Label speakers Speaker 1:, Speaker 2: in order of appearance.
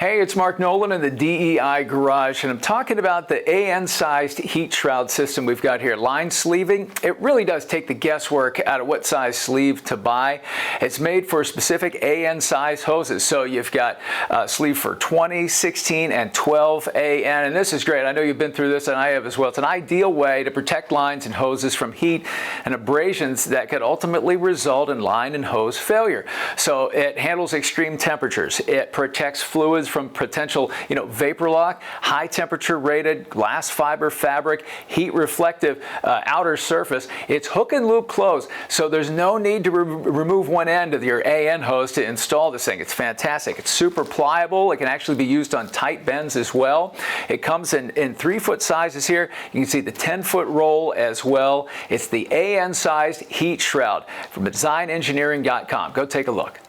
Speaker 1: Hey, it's Mark Nolan in the DEI Garage, and I'm talking about the AN-sized heat shroud system we've got here. Line sleeving, it really does take the guesswork out of what size sleeve to buy. It's made for specific AN-size hoses, so you've got a sleeve for 20, 16, and 12 AN, and this is great. I know you've been through this, and I have as well. It's an ideal way to protect lines and hoses from heat and abrasions that could ultimately result in line and hose failure. So it handles extreme temperatures. It protects fluids from potential, vapor lock, high temperature rated glass fiber fabric, heat reflective outer surface. It's hook and loop closed, so there's no need to remove one end of your AN hose to install this thing. It's fantastic. It's super pliable. It can actually be used on tight bends as well. It comes in 3-foot sizes here. You can see the 10-foot roll as well. It's the AN sized heat shroud from designengineering.com. Go take a look.